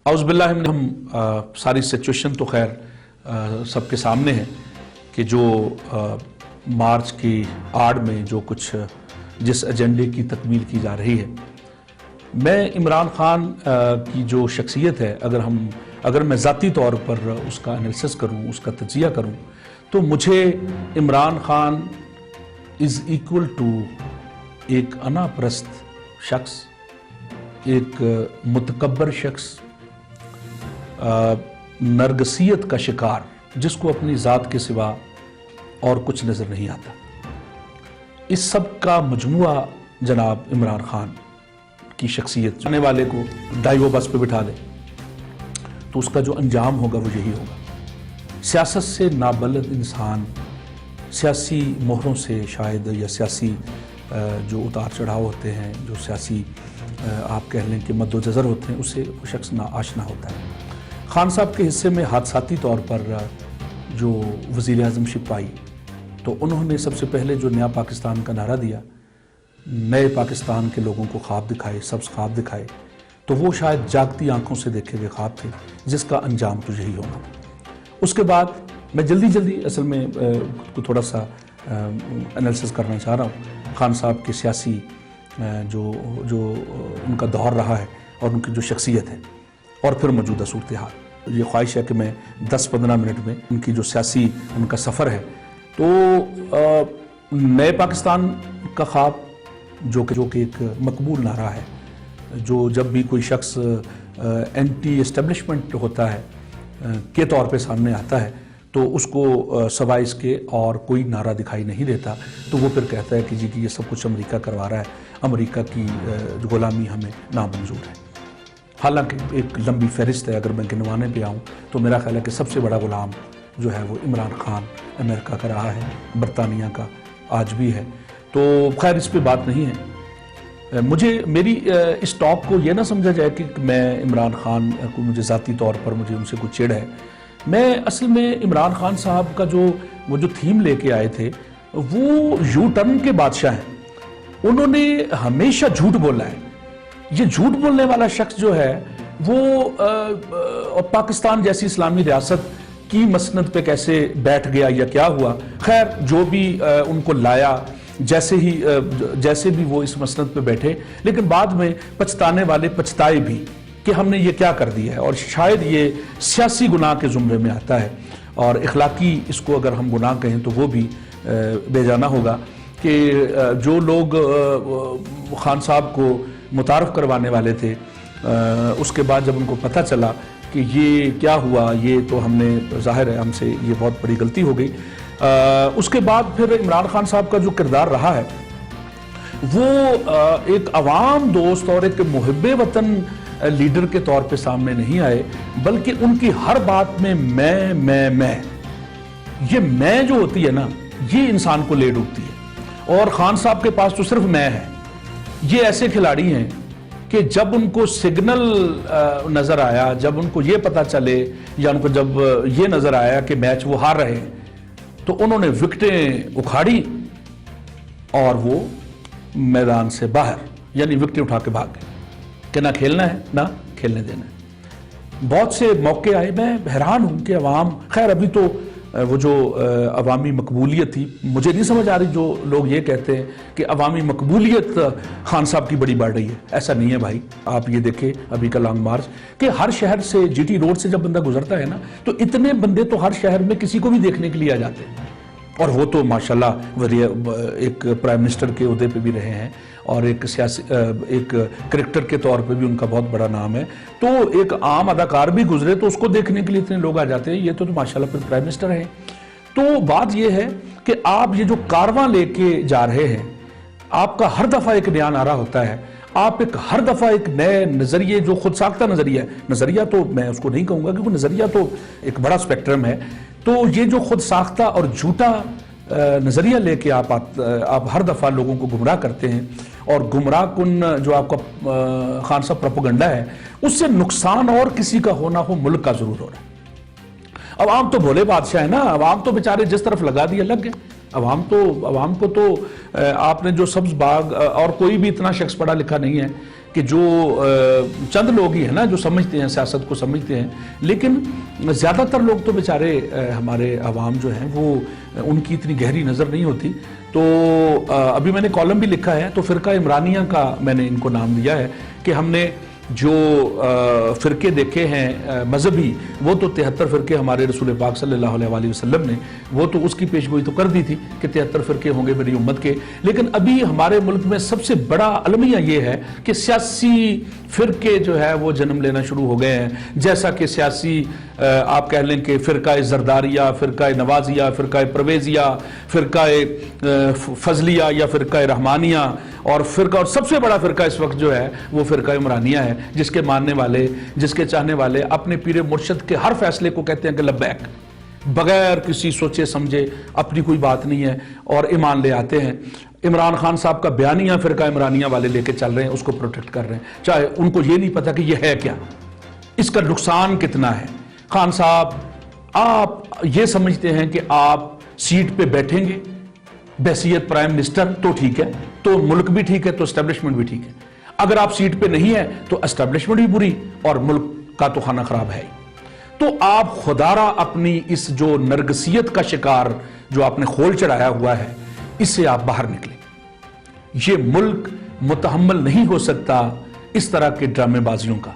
اعوذ باللہ من ہم ساری سچویشن تو خیر سب کے سامنے ہے کہ جو مارچ کی آڑ میں جو کچھ جس ایجنڈے کی تکمیل کی جا رہی ہے، میں عمران خان کی جو شخصیت ہے اگر میں ذاتی طور پر اس کا انالیسس کروں، اس کا تجزیہ کروں، تو مجھے Imran Khan is equal to ایک انا پرست شخص، ایک متکبر شخص، نرگسیت کا شکار، جس کو اپنی ذات کے سوا اور کچھ نظر نہیں آتا۔ اس سب کا مجموعہ جناب عمران خان کی شخصیت چاہنے والے کو ڈائیو بس پہ بٹھا دے تو اس کا جو انجام ہوگا وہ یہی ہوگا۔ سیاست سے نابلد انسان سیاسی مہروں سے شاید یا سیاسی جو اتار چڑھاؤ ہوتے ہیں، جو سیاسی آپ کہہ لیں کہ مد و جزر ہوتے ہیں، اس سے وہ شخص نا آشنا ہوتا ہے۔ خان صاحب کے حصے میں حادثاتی طور پر جو وزیر اعظم شپ آئی تو انہوں نے سب سے پہلے جو نیا پاکستان کا نعرہ دیا، نئے پاکستان کے لوگوں کو خواب دکھائے، سبز خواب دکھائے، تو وہ شاید جاگتی آنکھوں سے دیکھے ہوئے خواب تھے جس کا انجام تو یہی ہونا۔ اس کے بعد میں جلدی اصل میں خود کو تھوڑا سا انالیسس کرنا چاہ رہا ہوں خان صاحب کے سیاسی جو ان کا دور رہا ہے اور ان کی جو شخصیت ہے اور پھر موجودہ صورتحال۔ یہ خواہش ہے کہ میں 10-15 منٹ میں ان کی جو سیاسی ان کا سفر ہے تو نئے پاکستان کا خواب جو کہ ایک مقبول نعرہ ہے، جو جب بھی کوئی شخص اینٹی اسٹیبلشمنٹ ہوتا ہے کے طور پہ سامنے آتا ہے تو اس کو سوائے اس کے اور کوئی نعرہ دکھائی نہیں دیتا، تو وہ پھر کہتا ہے کہ جی کہ یہ سب کچھ امریکہ کروا رہا ہے، امریکہ کی غلامی ہمیں نامنظور ہے۔ حالانکہ ایک لمبی فہرست ہے، اگر میں گنوانے پہ آؤں تو میرا خیال ہے کہ سب سے بڑا غلام جو ہے وہ عمران خان امریکہ کا رہا ہے، برطانیہ کا آج بھی ہے۔ تو خیر اس پہ بات نہیں ہے۔ میری اس ٹاک کو یہ نہ سمجھا جائے کہ میں عمران خان کو مجھے ذاتی طور پر مجھے ان سے کچھ چڑ ہے۔ میں اصل میں عمران خان صاحب کا وہ جو تھیم لے کے آئے تھے وہ یو ٹرن کے بادشاہ ہیں۔ انہوں نے ہمیشہ جھوٹ بولا ہے۔ یہ جھوٹ بولنے والا شخص جو ہے وہ پاکستان جیسی اسلامی ریاست کی مسند پہ کیسے بیٹھ گیا یا کیا ہوا، خیر جو بھی ان کو لایا، جیسے بھی وہ اس مسند پہ بیٹھے، لیکن بعد میں پچھتانے والے پچھتائے بھی کہ ہم نے یہ کیا کر دیا ہے، اور شاید یہ سیاسی گناہ کے زمرے میں آتا ہے، اور اخلاقی اس کو اگر ہم گناہ کہیں تو وہ بھی بے جانا ہوگا کہ جو لوگ خان صاحب کو متعارف کروانے والے تھے، اس کے بعد جب ان کو پتہ چلا کہ یہ کیا ہوا، یہ تو ہم نے ظاہر ہے ہم سے یہ بہت بڑی غلطی ہو گئی۔ اس کے بعد پھر عمران خان صاحب کا جو کردار رہا ہے وہ ایک عوام دوست اور ایک محب وطن لیڈر کے طور پہ سامنے نہیں آئے، بلکہ ان کی ہر بات میں میں یہ میں جو ہوتی ہے نا، یہ انسان کو لے ڈوبتی ہے، اور خان صاحب کے پاس تو صرف میں ہے۔ یہ ایسے کھلاڑی ہیں کہ جب ان کو سگنل نظر آیا، جب ان کو یہ پتا چلے یا ان کو جب یہ نظر آیا کہ میچ وہ ہار رہے ہیں تو انہوں نے وکٹیں اکھاڑی اور وہ میدان سے باہر، یعنی وکٹیں اٹھا کے بھاگ گئے کہ نہ کھیلنا ہے نہ کھیلنے دینا ہے۔ بہت سے موقع آئے، میں حیران ہوں کہ عوام، خیر ابھی تو وہ جو عوامی مقبولیت تھی، مجھے نہیں سمجھ آ رہی جو لوگ یہ کہتے ہیں کہ عوامی مقبولیت خان صاحب کی بڑی بڑھ رہی ہے۔ ایسا نہیں ہے بھائی، آپ یہ دیکھیں ابھی کا لانگ مارچ کہ ہر شہر سے جی ٹی روڈ سے جب بندہ گزرتا ہے نا تو اتنے بندے تو ہر شہر میں کسی کو بھی دیکھنے کے لیے آ جاتے ہیں، اور وہ تو ماشاءاللہ ایک پرائم منسٹر کے عہدے پہ بھی رہے ہیں اور ایک کرکٹر کے طور پہ بھی ان کا بہت بڑا نام ہے، تو ایک عام اداکار بھی گزرے تو اس کو دیکھنے کے لیے اتنے لوگ آ جاتے ہیں، یہ تو ماشاءاللہ پھر پرائم منسٹر ہیں۔ تو بات یہ ہے کہ آپ یہ جو کارواں لے کے جا رہے ہیں، آپ کا ہر دفعہ ایک نیا نعرہ ہوتا ہے، آپ ہر دفعہ ایک نئے نظریے، جو خود ساختہ نظریہ تو میں اس کو نہیں کہوں گا کیونکہ نظریہ تو ایک بڑا اسپیکٹرم ہے، تو یہ جو خود ساختہ اور جھوٹا نظریہ لے کے آپ ہر دفعہ لوگوں کو گمراہ کرتے ہیں، اور گمراہ کن جو آپ کا خان صاحب پروپیگنڈا ہے، اس سے نقصان اور کسی کا ہونا ہو ملک کا ضرور ہو رہا ہے۔ عوام تو بھولے بادشاہ ہے نا، عوام تو بیچارے جس طرف لگا دیا لگ گئے۔ عوام کو تو آپ نے جو سبز باغ، اور کوئی بھی اتنا شخص پڑھا لکھا نہیں ہے کہ جو چند لوگ ہی ہیں نا جو سمجھتے ہیں، سیاست کو سمجھتے ہیں، لیکن زیادہ تر لوگ تو بیچارے ہمارے عوام جو ہیں وہ ان کی اتنی گہری نظر نہیں ہوتی. تو ابھی میں نے کالم بھی لکھا ہے، تو فرقہ عمرانیہ کا میں نے ان کو نام دیا ہے کہ ہم نے جو فرقے دیکھے ہیں مذہبی، وہ تو 73 فرقے ہمارے رسول پاک صلی اللہ علیہ وآلہ وسلم نے وہ تو اس کی پیشگوئی تو کر دی تھی کہ 73 فرقے ہوں گے میری امت کے. لیکن ابھی ہمارے ملک میں سب سے بڑا المیہ یہ ہے کہ سیاسی فرقے جو ہے وہ جنم لینا شروع ہو گئے ہیں. جیسا کہ سیاسی آپ کہہ لیں کہ فرقہ زرداریہ، فرقہ نوازیہ، فرقہ پرویزیہ، فرقہ فضلیہ یا فرقہ رحمانیہ، اور سب سے بڑا فرقہ اس وقت جو ہے وہ فرقہ عمرانیہ ہے، جس کے ماننے والے، جس کے چاہنے والے اپنے پیر مرشد کے ہر فیصلے کو کہتے ہیں کہ لبیک، بغیر کسی سوچے سمجھے، اپنی کوئی بات نہیں ہے اور ایمان لے آتے ہیں. عمران خان صاحب کا بیانیہ فرقہ عمرانیہ والے لے کے چل رہے ہیں، اس کو پروٹیکٹ کر رہے ہیں، چاہے ان کو یہ نہیں پتا کہ یہ ہے کیا، اس کا نقصان کتنا ہے. خان صاحب آپ یہ سمجھتے ہیں کہ آپ سیٹ پہ بیٹھیں گے بحیثیت پرائم منسٹر تو ٹھیک ہے، تو ملک بھی ٹھیک ہے، تو اسٹیبلشمنٹ بھی ٹھیک ہے. اگر آپ سیٹ پہ نہیں ہے تو اسٹیبلشمنٹ بھی بری اور ملک کا تو خانہ خراب ہے. تو آپ خدارہ اپنی اس جو نرگسیت کا شکار جو آپ نے خول چڑھایا ہوا ہے، اس سے آپ باہر نکلیں. یہ ملک متحمل نہیں ہو سکتا اس طرح کے ڈرامے بازیوں کا.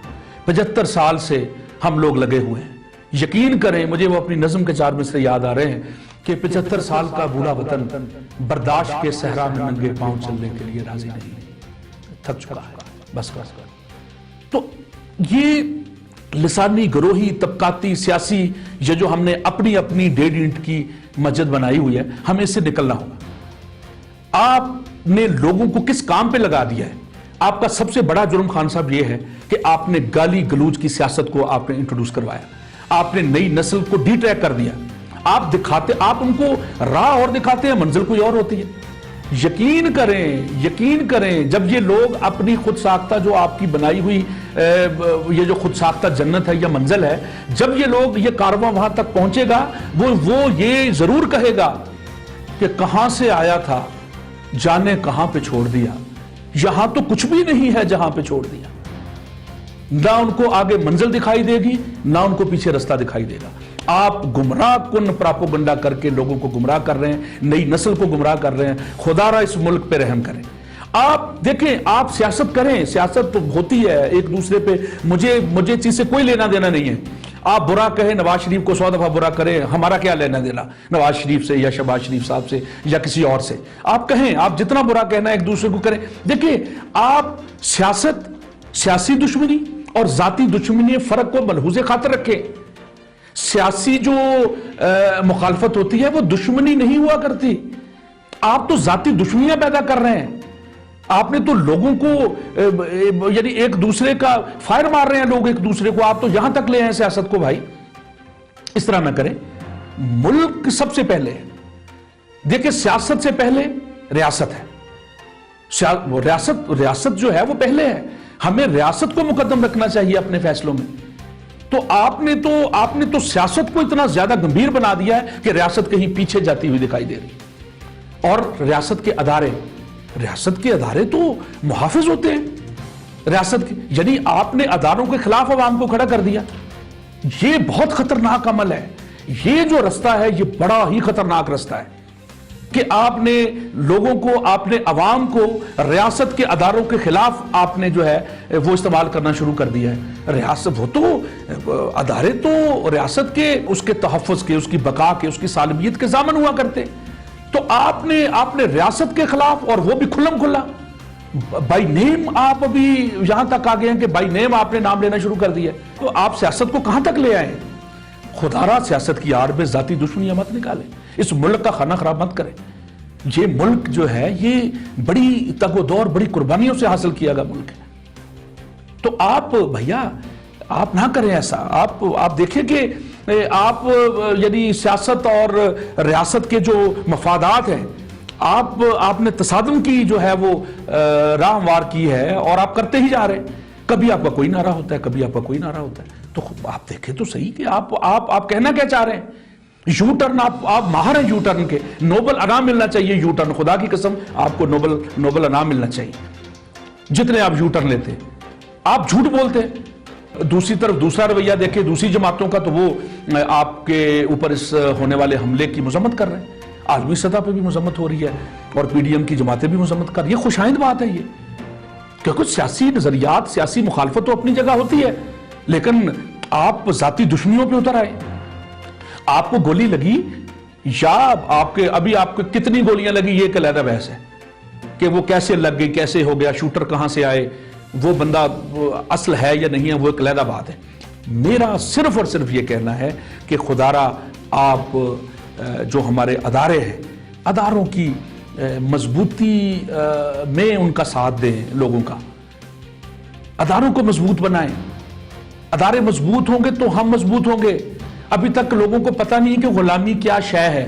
75 سال سے ہم لوگ لگے ہوئے ہیں. یقین کریں، مجھے وہ اپنی نظم کے 4 مصرے یاد آ رہے ہیں کہ 75 سال کا بوڑھا وطن برداشت کے صحرا میں ننگے پاؤں چلنے کے لیے راضی نہیں، تھک چکا ہے، بس کر. تو یہ لسانی، گروہی، طبقاتی، سیاسی، یہ جو ہم نے اپنی اپنی ڈیڑھ اینٹ کی مسجد بنائی ہوئی ہے، ہمیں اس سے نکلنا ہوگا. آپ نے لوگوں کو کس کام پہ لگا دیا ہے؟ آپ کا سب سے بڑا جرم خان صاحب یہ ہے کہ آپ نے گالی گلوچ کی سیاست کو آپ نے انٹروڈیوس کروایا. آپ نے نئی نسل کو ڈی ٹریک کر دیا. آپ ان کو راہ اور دکھاتے ہیں، منزل کوئی اور ہوتی ہے. یقین کریں جب یہ لوگ اپنی خود ساختہ جو آپ کی بنائی ہوئی یہ جو خود ساختہ جنت ہے یا منزل ہے، جب یہ لوگ یہ کارواں وہاں تک پہنچے گا، وہ یہ ضرور کہے گا کہ کہاں سے آیا تھا، جانے کہاں پہ چھوڑ دیا. یہاں تو کچھ بھی نہیں ہے جہاں پہ چھوڑ دیا. نہ ان کو آگے منزل دکھائی دے گی، نہ ان کو پیچھے رستہ دکھائی دے گا. آپ گمراہ کن پراپوگنڈا کر کے لوگوں کو گمراہ کر رہے ہیں، نئی نسل کو گمراہ کر رہے ہیں. خدا را اس ملک پہ رحم کریں. آپ دیکھیں، آپ سیاست کریں، سیاست تو ہوتی ہے ایک دوسرے پہ. مجھے چیز سے کوئی لینا دینا نہیں ہے. آپ برا کہیں، نواز شریف کو 100 دفعہ برا کریں، ہمارا کیا لینا دینا نواز شریف سے یا شہباز شریف صاحب سے یا کسی اور سے. آپ کہیں، آپ جتنا برا کہنا ہے ایک دوسرے کو کریں. دیکھیں، آپ سیاسی دشمنی اور ذاتی دشمنی فرق کو ملحوظ خاطر رکھیں. سیاسی جو مخالفت ہوتی ہے وہ دشمنی نہیں ہوا کرتی. آپ تو ذاتی دشمنیاں پیدا کر رہے ہیں. آپ نے تو لوگوں کو یعنی ایک دوسرے کا فائر مار رہے ہیں لوگ ایک دوسرے کو. آپ تو یہاں تک لے ہیں سیاست کو. بھائی اس طرح نہ کریں. ملک سب سے پہلے دیکھیں، سیاست سے پہلے ریاست ہے. ریاست جو ہے وہ پہلے ہے. ہمیں ریاست کو مقدم رکھنا چاہیے اپنے فیصلوں میں. تو آپ نے تو سیاست کو اتنا زیادہ گمبھیر بنا دیا ہے کہ ریاست کہیں پیچھے جاتی ہوئی دکھائی دے رہی. اور ریاست کے ادارے تو محافظ ہوتے ہیں ریاست کے. یعنی آپ نے اداروں کے خلاف عوام کو کھڑا کر دیا. یہ بہت خطرناک عمل ہے. یہ جو رستہ ہے یہ بڑا ہی خطرناک رستہ ہے کہ آپ نے لوگوں کو، آپ نے عوام کو ریاست کے اداروں کے خلاف آپ نے جو ہے وہ استعمال کرنا شروع کر دیا ہے. ریاست، وہ تو ادارے تو ریاست کے، اس کے تحفظ کے، اس کی بقا کے، اس کی سالمیت کے ضامن ہوا کرتے. تو آپ نے ریاست کے خلاف، اور وہ بھی کھلم کھلا بائی نیم. آپ ابھی یہاں تک آ گئے ہیں کہ بائی نیم آپ نے نام لینا شروع کر دیا. تو آپ سیاست کو کہاں تک لے آئے؟ خدا را سیاست کی آڑ میں ذاتی دشمنیاں مت نکالیں. اس ملک کا خانہ خراب مت کریں. یہ ملک جو ہے یہ بڑی تگ و دور، بڑی قربانیوں سے حاصل کیا گیا ملک ہے. تو آپ بھیا آپ نہ کریں ایسا. آپ دیکھیں کہ آپ یعنی سیاست اور ریاست کے جو مفادات ہیں، آپ نے تصادم کی جو ہے وہ راہ ہموار کی ہے اور آپ کرتے ہی جا رہے ہیں. کبھی آپ کا کوئی نعرہ ہوتا ہے، کبھی آپ کا کوئی نعرہ ہوتا ہے. تو آپ دیکھیں تو صحیح کہ آپ کہنا کیا چاہ رہے ہیں. یو ٹرن، آپ ماہر ہیں یو ٹرن کے. نوبل انعام ملنا چاہیے یو ٹرن. خدا کی قسم آپ کو نوبل انعام ملنا چاہیے جتنے آپ یو ٹرن لیتے ہیں. آپ جھوٹ بولتے ہیں، دوسری طرف دوسرا رویہ دیکھیں دوسری جماعتوں کا، تو وہ آپ کے اوپر اس ہونے والے حملے کی مذمت کر رہے ہیں، عالمی سطح پہ بھی مذمت ہو رہی ہے اور پی ڈی ایم کی جماعتیں بھی مذمت کر رہی ہیں۔ یہ خوش آئند بات ہے یہ، کیونکہ سیاسی نظریات، سیاسی مخالفت تو اپنی جگہ ہوتی ہے، لیکن آپ ذاتی دشمنیوں پہ اتر آئے۔ آپ کو گولی لگی یا ابھی آپ کو کتنی گولیاں لگی، یہ ایک علیحدہ بحث ہے کہ وہ کیسے لگ گئی، کیسے ہو گیا، شوٹر کہاں سے آئے، وہ بندہ اصل ہے یا نہیں ہے، وہ ایک علیحدہ بات ہے۔ میرا صرف اور صرف یہ کہنا ہے کہ خدا را آپ جو ہمارے ادارے ہیں، اداروں کی مضبوطی میں ان کا ساتھ دیں، لوگوں کا اداروں کو مضبوط بنائیں۔ ادارے مضبوط ہوں گے تو ہم مضبوط ہوں گے۔ ابھی تک لوگوں کو پتہ نہیں ہے کہ غلامی کیا شے ہے،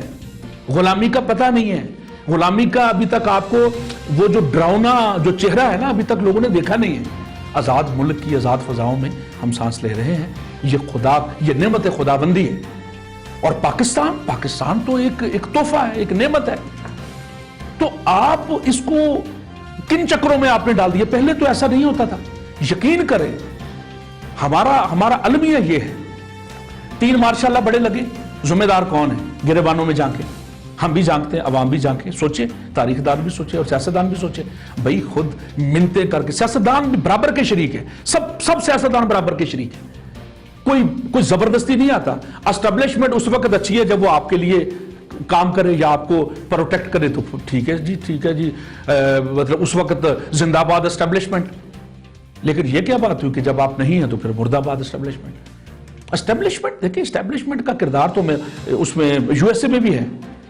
غلامی کا پتہ نہیں ہے، غلامی کا ابھی تک آپ کو وہ جو ڈراؤنا جو چہرہ ہے نا، ابھی تک لوگوں نے دیکھا نہیں ہے۔ آزاد ملک کی آزاد فضاؤں میں ہم سانس لے رہے ہیں، یہ نعمت خداوندی ہے۔ اور پاکستان تو ایک تحفہ ہے، ایک نعمت ہے۔ تو آپ اس کو کن چکروں میں آپ نے ڈال دیا؟ پہلے تو ایسا نہیں ہوتا تھا۔ یقین کریں، ہمارا المیہ یہ ہے، 3 ماشاءاللہ بڑے لگے، ذمہ دار کون ہے؟ گریبانوں میں جھانکیں، ہم بھی جھانکتے ہیں، عوام بھی جھانکے، سوچے، تاریخ دان بھی سوچے اور سیاستدان بھی سوچے۔ بھائی خود منتیں کر کے، سیاستدان بھی برابر کے شریک ہے، سب سیاستدان برابر کے شریک ہے، کوئی زبردستی نہیں آتا۔ اسٹیبلشمنٹ اس وقت اچھی ہے جب وہ آپ کے لیے کام کرے یا آپ کو پروٹیکٹ کرے، تو ٹھیک ہے جی، مطلب اس وقت زندہ باد اسٹیبلشمنٹ۔ لیکن یہ کیا بات ہوئی کہ جب آپ نہیں ہیں تو پھر مردہ باد اسٹیبلشمنٹ۔ دیکھیں اسٹیبلشمنٹ کا کردار تو اس میں یو ایس اے میں بھی ہے،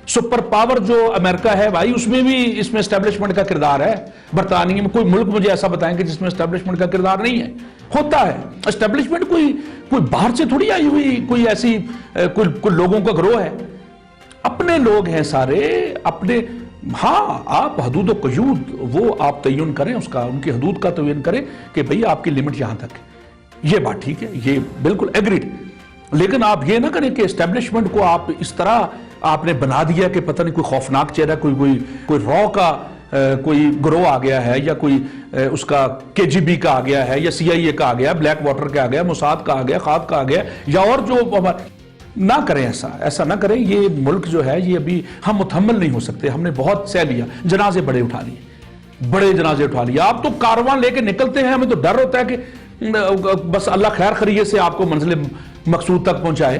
سپر پاور جو امریکہ ہے بھائی، اس میں بھی اس میں اسٹیبلشمنٹ کا کردار ہے۔ برطانیہ میں کوئی ملک مجھے ایسا بتائیں کہ جس میں اسٹیبلشمنٹ کا کردار نہیں ہے؟ ہوتا ہے۔ اسٹیبلشمنٹ کوئی باہر سے تھوڑی آئی ہوئی کوئی ایسی کوئی لوگوں کا گروہ ہے، اپنے لوگ ہیں سارے اپنے۔ ہاں آپ حدود و قیود وہ آپ تعین کریں، ان کی حدود کا تعین کریں کہ بھئی آپ کی لمٹ یہاں تک ہے، یہ بات ٹھیک ہے، یہ بالکل ایگریڈ۔ لیکن آپ یہ نہ کریں کہ اسٹیبلشمنٹ کو آپ اس طرح آپ نے بنا دیا کہ پتہ نہیں کوئی خوفناک چہرہ، کوئی رو کا کوئی گروہ آ گیا ہے، یا کوئی اس کا کے جی بی کا آ گیا ہے، یا سی آئی اے کا آ گیا، بلیک واٹر کا آ گیا، موساد کا آ گیا، خواب کا آ گیا، یا اور جو نہ کریں، ایسا نہ کریں۔ یہ ملک جو ہے یہ ابھی ہم متحمل نہیں ہو سکتے، ہم نے بہت سہ لیا، جنازے بڑے اٹھا لیے، بڑے جنازے اٹھا لیے۔ آپ تو کارواں لے کے نکلتے ہیں، ہمیں تو ڈر ہوتا ہے کہ بس اللہ خیر خیریت سے آپ کو منزل مقصود تک پہنچائے۔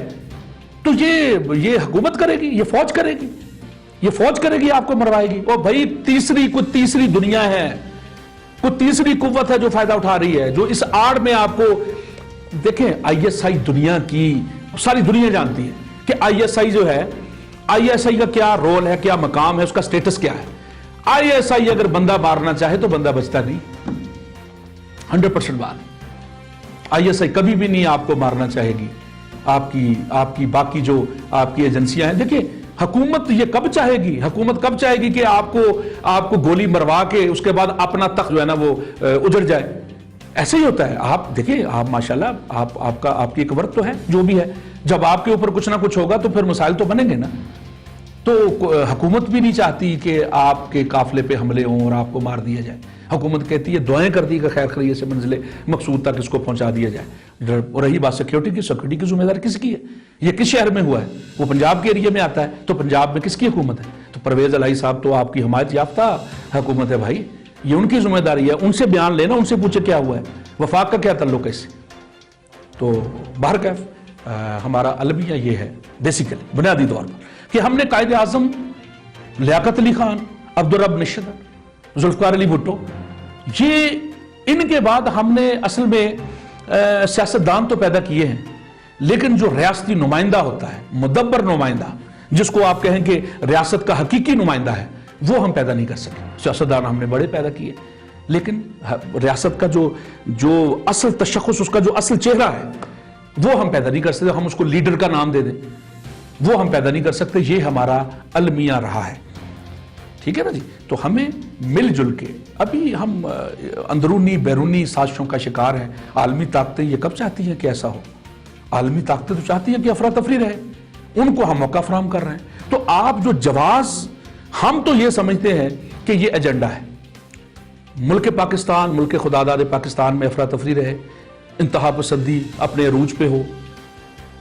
تو یہ حکومت کرے گی، یہ فوج کرے گی، یہ فوج کرے گی، آپ کو مروائے گی۔ اور بھائی کوئی تیسری دنیا ہے، کوئی تیسری قوت ہے جو فائدہ اٹھا رہی ہے، جو اس آڑ میں آپ کو دیکھیں۔ آئی ایس آئی دنیا کی ساری دنیا جانتی ہے کہ آئی ایس آئی جو ہے، آئی ایس آئی کا کیا رول ہے، کیا مقام ہے، اس کا سٹیٹس کیا ہے۔ آئی ایس آئی اگر بندہ مارنا چاہے تو بندہ بچتا نہیں، 100% بات۔ آئی ایس آئی کبھی بھی نہیں آپ کو مارنا چاہے گی۔ آپ کی باقی جو آپ کی ایجنسیاں ہیں، دیکھیں حکومت یہ کب چاہے گی، حکومت کب چاہے گی کہ آپ کو گولی مروا کے اس کے بعد اپنا تخت جو ہے نا وہ اجڑ جائے؟ ایسے ہی ہوتا ہے۔ آپ دیکھیں، آپ ماشاءاللہ آپ کی ایک ورک تو ہے جو بھی ہے، جب آپ کے اوپر کچھ نہ کچھ ہوگا تو پھر مسائل تو بنیں گے نا۔ تو حکومت بھی نہیں چاہتی کہ آپ کے قافلے پہ حملے ہوں اور آپ کو مار دیا جائے۔ حکومت کہتی ہے، دعائیں کرتی ہے کہ خیر خیریت سے منزل مقصود تک اس کو پہنچا دیا جائے۔ اور رہی بات سیکورٹی کی ذمہ داری کس کی ہے؟ یہ کس شہر میں ہوا ہے؟ وہ پنجاب کے ایریے میں آتا ہے، تو پنجاب میں کس کی حکومت ہے؟ تو پرویز الہی صاحب تو آپ کی حمایت یافتہ حکومت ہے بھائی، یہ ان کی ذمہ داری ہے۔ ان سے بیان لینا، ان سے پوچھے کیا ہوا ہے، وفاق کا کیا تعلق ہے اس سے۔ تو بہرکیف ہمارا المیہ یہ ہے بیسیکلی بنیادی طور پر کہ ہم نے قائد اعظم لیاقت علی خان، عبدالرب نشتر، ذوالفقار علی بھٹو، یہ ان کے بعد ہم نے اصل میں سیاستدان تو پیدا کیے ہیں، لیکن جو ریاستی نمائندہ ہوتا ہے، مدبر نمائندہ، جس کو آپ کہیں کہ ریاست کا حقیقی نمائندہ ہے، وہ ہم پیدا نہیں کر سکے۔ سیاستدان ہم نے بڑے پیدا کیے، لیکن ریاست کا جو اصل تشخص، اس کا جو اصل چہرہ ہے، وہ ہم پیدا نہیں کر سکتے۔ ہم اس کو لیڈر کا نام دے دیں، وہ ہم پیدا نہیں کر سکتے۔ یہ ہمارا المیہ رہا ہے، ٹھیک ہے نا جی۔ تو ہمیں مل جل کے، ابھی ہم اندرونی بیرونی سازشوں کا شکار ہیں۔ عالمی طاقتیں یہ کب چاہتی ہیں کہ ایسا ہو؟ عالمی طاقتیں تو چاہتی ہیں کہ افراتفری رہے، ان کو ہم موقع فراہم کر رہے ہیں۔ تو آپ جو جواز، ہم تو یہ سمجھتے ہیں کہ یہ ایجنڈا ہے، ملک پاکستان، ملک خداداد پاکستان میں افراتفری رہے، انتہا پسندی اپنے عروج پہ ہو،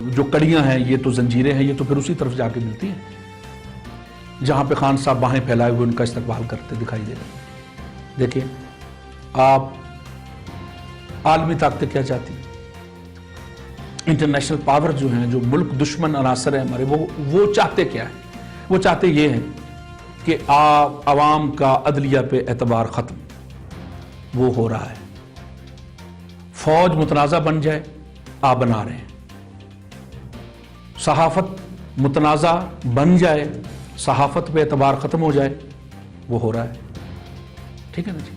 جو کڑیاں ہیں یہ تو زنجیریں ہیں، یہ تو پھر اسی طرف جا کے ملتی ہیں جہاں پہ خان صاحب باہیں پھیلائے ہوئے ان کا استقبال کرتے دکھائی دے رہے۔ دیکھیں آپ عالمی طاقتیں کیا چاہتی ہیں، انٹرنیشنل پاور جو ہیں، جو ملک دشمن عناصر ہیں ہمارے، وہ چاہتے کیا ہیں؟ وہ چاہتے یہ ہیں کہ عوام کا عدلیہ پہ اعتبار ختم، وہ ہو رہا ہے۔ فوج متنازع بن جائے، آپ بنا رہے ہیں۔ صحافت متنازع بن جائے، صحافت پہ اعتبار ختم ہو جائے، وہ ہو رہا ہے۔ ٹھیک ہے نا جی؟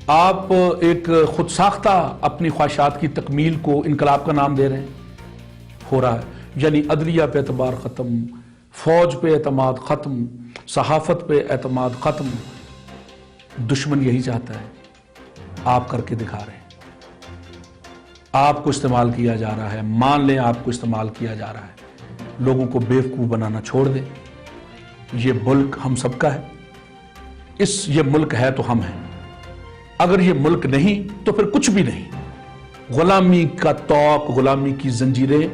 آپ ایک خود ساختہ اپنی خواہشات کی تکمیل کو انقلاب کا نام دے رہے ہیں، ہو رہا ہے۔ یعنی عدلیہ پہ اعتبار ختم، فوج پہ اعتماد ختم، صحافت پہ اعتماد ختم۔ دشمن یہی چاہتا ہے، آپ کر کے دکھا رہے ہیں۔ آپ کو استعمال کیا جا رہا ہے، مان لیں آپ کو استعمال کیا جا رہا ہے۔ لوگوں کو بیوقوف بنانا چھوڑ دیں۔ یہ ملک ہم سب کا ہے، یہ ملک ہے تو ہم ہیں، اگر یہ ملک نہیں تو پھر کچھ بھی نہیں۔ غلامی کا توق، غلامی کی زنجیریں،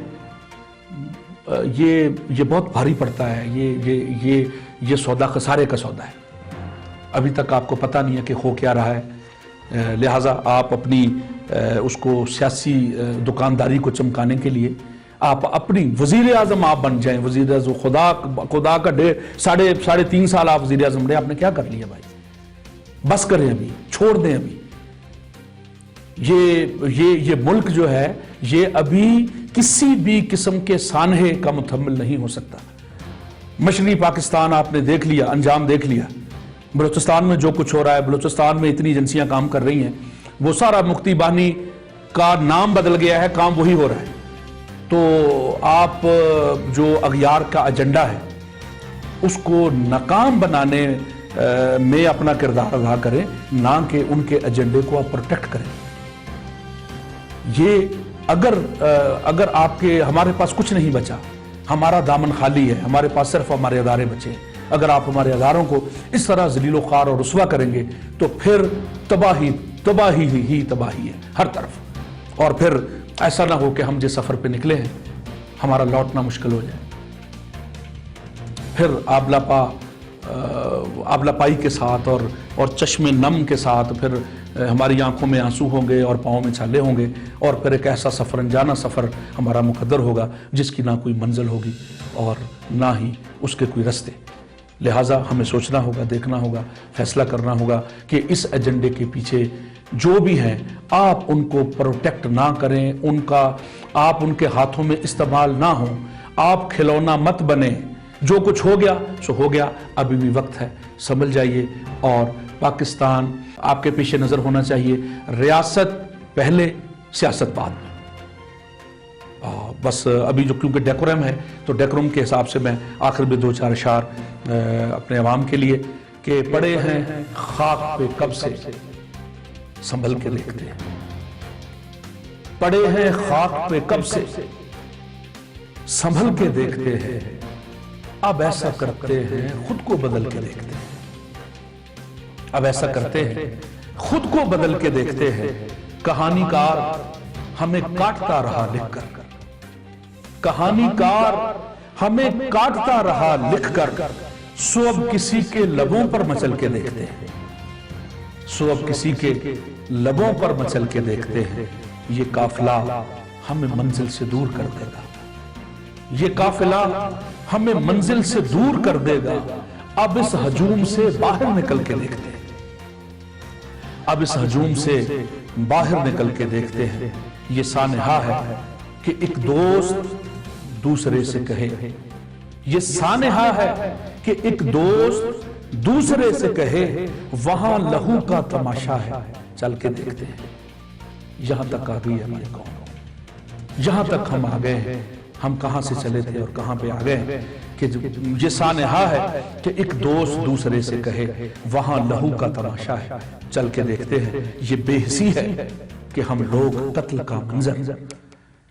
یہ بہت بھاری پڑتا ہے، یہ سودا خسارے کا سودا ہے۔ ابھی تک آپ کو پتہ نہیں ہے کہ ہو کیا رہا ہے، لہٰذا آپ اپنی اس کو سیاسی دکانداری کو چمکانے کے لیے آپ اپنی وزیر اعظم آپ بن جائیں، وزیر اعظم خدا کا 3.5 سال آپ وزیر اعظم رہے، آپ نے کیا کر لیا بھائی؟ بس کریں ابھی، چھوڑ دیں ابھی۔ یہ ملک جو ہے یہ ابھی کسی بھی قسم کے سانحے کا متحمل نہیں ہو سکتا۔ مشرقی پاکستان آپ نے دیکھ لیا، انجام دیکھ لیا۔ بلوچستان میں جو کچھ ہو رہا ہے، بلوچستان میں اتنی ایجنسیاں کام کر رہی ہیں، وہ سارا مفتی بانی کا نام بدل گیا ہے، کام وہی ہو رہا ہے۔ تو آپ جو اغیار کا ایجنڈا ہے اس کو ناکام بنانے میں اپنا کردار ادا کریں، نہ کہ ان کے ایجنڈے کو آپ پروٹیکٹ کریں۔ یہ اگر ہمارے پاس کچھ نہیں بچا، ہمارا دامن خالی ہے، ہمارے پاس صرف ہمارے ادارے بچے ہیں، اگر آپ ہمارے اداروں کو اس طرح ذلیل و خوار اور رسوا کریں گے تو پھر تباہی ہے ہر طرف۔ اور پھر ایسا نہ ہو کہ ہم جس سفر پہ نکلے ہیں ہمارا لوٹنا مشکل ہو جائے، پھر آبلہ پائی کے ساتھ اور چشم نم کے ساتھ پھر ہماری آنکھوں میں آنسو ہوں گے اور پاؤں میں چھالے ہوں گے، اور پھر ایک ایسا سفر، انجانا سفر ہمارا مقدر ہوگا جس کی نہ کوئی منزل ہوگی اور نہ ہی اس کے کوئی رستے۔ لہٰذا ہمیں سوچنا ہوگا، دیکھنا ہوگا، فیصلہ کرنا ہوگا کہ اس ایجنڈے کے پیچھے جو بھی ہیں آپ ان کو پروٹیکٹ نہ کریں، آپ ان کے ہاتھوں میں استعمال نہ ہوں، آپ کھلونا مت بنیں۔ جو کچھ ہو گیا سو ہو گیا، ابھی بھی وقت ہے، سنبھل جائیے۔ اور پاکستان آپ کے پیش نظر ہونا چاہیے، ریاست پہلے، سیاست بعد میں۔ بس ابھی جو کیونکہ ڈیکورم ہے تو ڈیکورم کے حساب سے میں آخر میں 2-4 اشعار اپنے عوام کے لیے کہ پڑے ہیں خاک پہ کب سے سنبھل کے دیکھتے ہیں، پڑے ہیں خاک پہ کب سے سنبھل کے دیکھتے ہیں، اب ایسا کرتے ہیں خود کو بدل کے دیکھتے ہیں، اب ایسا کرتے ہیں خود کو بدل کے دیکھتے ہیں۔ کہانی کار ہمیں کاٹتا رہا لکھ کر، کہانی کار ہمیں کاٹتا رہا لکھ کر، سو اب کسی کے لبوں پر مچل کے دیکھتے ہیں، سو اب کسی کے لبوں پر مچل کے دیکھتے ہیں۔ یہ قافلہ ہمیں منزل سے دور کر دے گا، یہ قافلہ ہمیں منزل سے دور کر دے گا، اب اس ہجوم سے باہر نکل کے دیکھتے ہیں، اب اس ہجوم سے باہر نکل کے دیکھتے ہیں۔ یہ سانحہ ہے کہ ایک دوست دوسرے سے کہے، یہ سانحہ ہے کہ ایک دوست دوسرے سے کہے، وہاں لہو کا تماشا ہے، چل کے دیکھتے ہیں۔ یہاں تک آ گئی ہے ہماری قوم، یہاں تک ہم آ گئے ہیں، ہم کہاں سے چلے تھے اور کہاں پہ آ گئے ہیں کہ یہ سانحہ ہے کہ ایک دوست دوسرے سے کہے، وہاں لہو کا تماشا ہے، چل کے دیکھتے ہیں۔ یہ بے حسی ہے کہ ہم لوگ قتل کا منظر،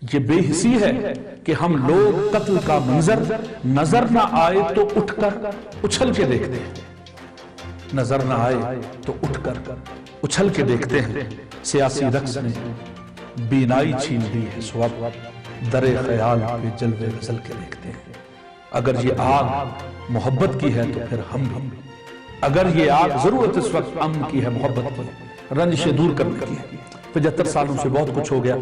یہ بے حسی ہے کہ ہم لوگ قتل کا منظر نظر نہ آئے تو اٹھ کر اچھل کے دیکھتے ہیں، نظر نہ آئے تو اٹھ کر اچھل کے دیکھتے ہیں، سیاسی رقص نے بینائی چھین دی ہے، سو اب در خیال پہ جلوے غزل کے دیکھتے ہیں۔ اگر یہ آگ محبت کی ہے تو پھر ہم بھی، اگر یہ آگ ضرورت اس وقت امن کی ہے، محبت کی، رنجشیں دور کرنے کی ہے۔ 75 سالوں سے بہت کچھ ہو گیا،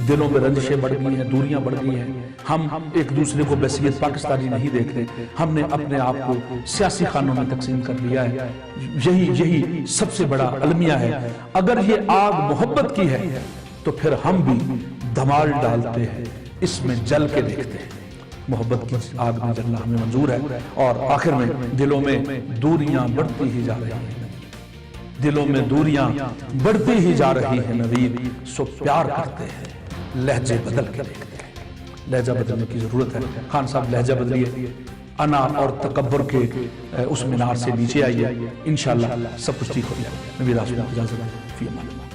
دلوں میں رنجشیں بڑھ گئی ہیں، دوریاں بڑھ گئی ہیں، ہم ایک دوسرے کو بحیثیت پاکستانی نہیں دیکھ رہے، ہم نے اپنے آپ کو سیاسی خانوں میں تقسیم کر لیا ہے۔ یہی سب سے بڑا المیہ ہے۔ اگر یہ آگ محبت کی ہے تو پھر ہم بھی دھمال ڈالتے ہیں، اس میں جل کے دیکھتے ہیں۔ محبت کی آگ میں جلنا ہمیں منظور ہے، اور آخر میں دلوں میں دوریاں بڑھتی ہی جا رہی ہیں، دلوں میں دوریاں بڑھتی ہی جا رہی ہیں نوید، سو پیار کرتے ہیں، لہجے بدل کے دیکھتے ہیں۔ لہجہ بدلنے کی ضرورت ہے۔ خان صاحب لہجہ بدلیے، انا اور تکبر کے اس مینار سے نیچے آئیے، انشاءاللہ سب کچھ ٹھیک ہو جائے گا۔ نوید آسو کو اجازت ہے، فی امان اللہ۔